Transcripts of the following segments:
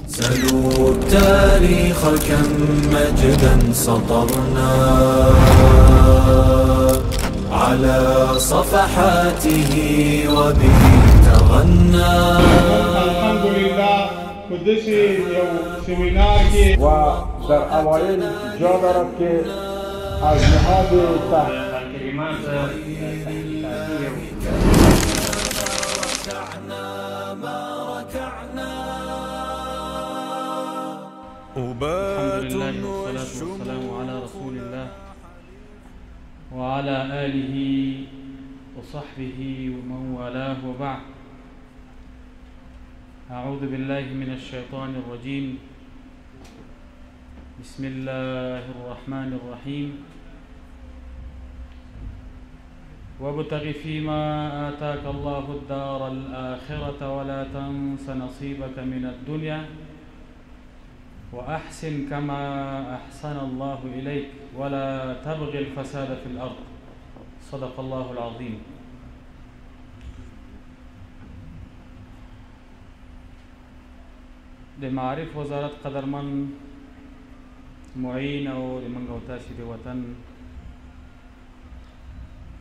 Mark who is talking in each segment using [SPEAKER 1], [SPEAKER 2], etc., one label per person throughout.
[SPEAKER 1] سلوا التاريخ كم مجدا سطرنا على صفحاته وبه تغنى.
[SPEAKER 2] الحمد لله قدسي یو سیمینار کې
[SPEAKER 3] و در اوایل جا دارد که از نهاد
[SPEAKER 2] کلمات
[SPEAKER 4] الحمد لله والصلاة والسلام على رسول الله وعلى آله وصحبه ومن والاه وبعد. أعوذ بالله من الشيطان الرجيم. بسم الله الرحمن الرحيم. وابتغ فيما آتاك الله الدار الآخرة ولا تنس نصيبك من الدنيا وأحسن كما أحسن الله إليك ولا تبغي الفساد في الأرض. صدق الله العظيم. د معارف وزارت قدرمن معین او د منګ او تاسې د وطن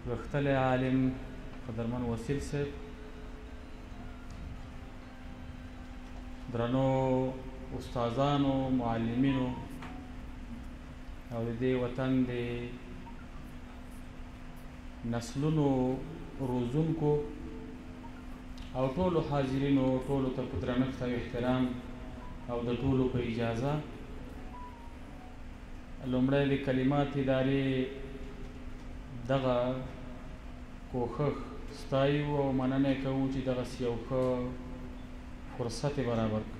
[SPEAKER 4] وختلی عالم قدرمن وسیل صاحب، درنو استادانو، معلمینو او د دې وطن د نسلونو روزونکو او ټولو حاضرینو، ټولو ته په درنښت او احترام او د ټولو په اجازه لومړی د کلمات ادارې دغه کوښښ ستایو او مننه کوو چې دغسې یو ښه فرصت یې برابر کړ.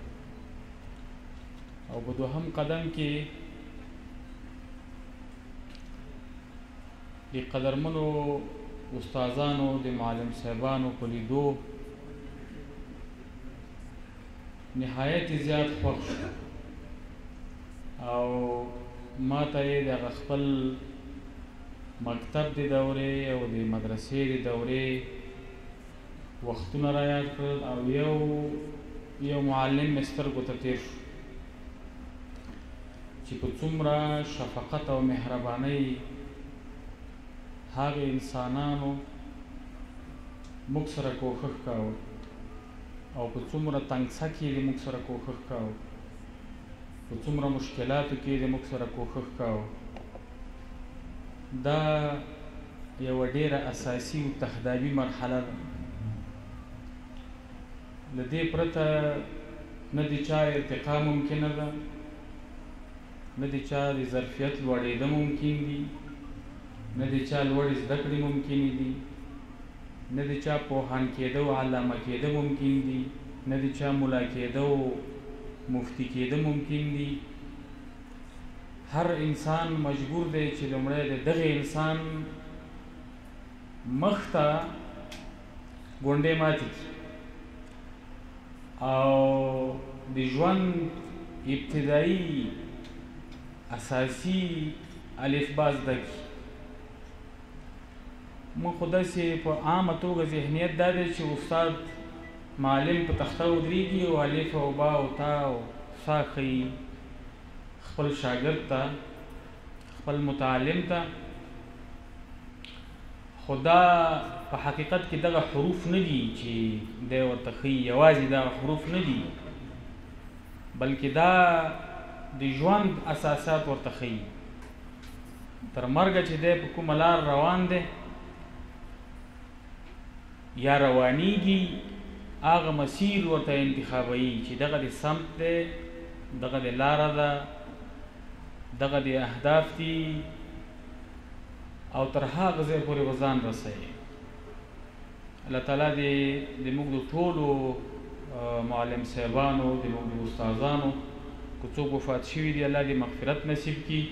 [SPEAKER 4] او په دوهم قدم کې د قدرمنو استادانو، د معلم صاحبانو په لیدو نهایت زیات خوښ شو او ما ته یې د هغه خپل مکتب د دورې او د مدرسې د دورې وختونه را یاد کړل او یو معلم مې سترګو ته تېر شو چې په څومره شفقت او مهربانۍ هغه انسانانو موږ سره کوښښ کاوه او په څومره تنګسه کې یې موږ سره کوښښ کاوه، په څومره مشکلاتو کې یې موږ سره کوښښ کاوه. دا یوه ډېره اساسي او تهدابي مرحله ده. له دې پرته نه د چا ارتقا ممکنه ده، نه د چا د ظرفیت لوړېده ممکن دي، نه د چا لوړې زده کړې ممکنې دي، نه د چا پوهان کېده او علامه کېده ممکن دي، نه د چا ملا کېده او مفتی کېده ممکن دي. هر انسان مجبور دی چې لومړی د دغه انسان مخ ته ګونډې ماتې کړي او د ژوند ابتدایي اساسي الفبا زده کړي. موږ خو داسې په عامه توګه ذهنیت دا دی چې استاد معلم په تخته ودرېږي او الف او با او تا او سا ښیي خپل شاګرد ته، خپل متعلم ته. خو دا په حقیقت کې دغه حروف نه دي چې دی ورته ښیي، یوازې دغه حروف نه دي بلکې دا د ژوند اساسات ورته ښیي. تر مرګه چې دی په کومه لار روان دی یا روانیږي، هغه مسیر ورته انتخابوي چې دغه د سمت دی، دغه د لاره ده، دغه د اهداف دي او تر هغه ځای پورې به ځان رسوي. الله تعالی دې د موږ د ټولو معلم صاحبانو، د موږ د استادانو که څوک وفات شوي دي الله دې مغفرت نصیب کړي،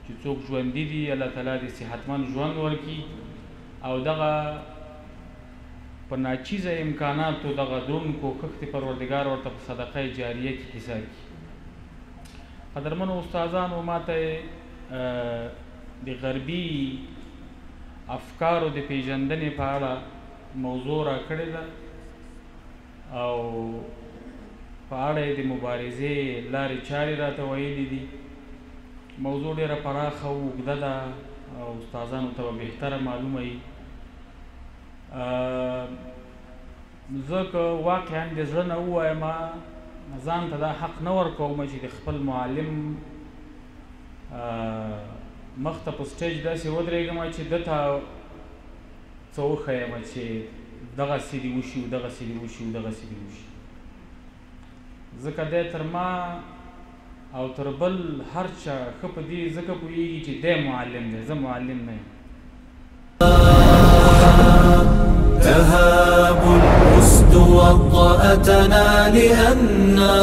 [SPEAKER 4] چې څوک ژوندي دي الله تعالی دې صحتمند ژوند ورکړي او دغه په ناچیزه امکاناتو دغه دروند کوښښ د پروردګار ورته په صدقه جاریه کې حساب کړي. قدرمنو استادانو، ما ته د غربي افکارو د پیژندنې په اړه موضوع را کړې ده او په اړه یې د مبارزې لارې چارې راته ویلي دي. موضوع ډېره پراخه او اوږده ده او استادانو ته به بهتره معلومه وي. زه که واقعا د زړه نه ووایم ځان ته دا حق نه ورکوم چې د خپل معلم مخ ته په سټیج داسې ودرېږم چې ده ته څه وښیم چې دغسې دې وشي او دغسې دې وشي او دغسې دې وشي. ځکه دی تر ما او تر بل هر چا ښه په دې ځکه پوهېږي چې دی معلم دی، زه معلم نه یم.
[SPEAKER 1] تهاب الأسد وطأتنا لأننا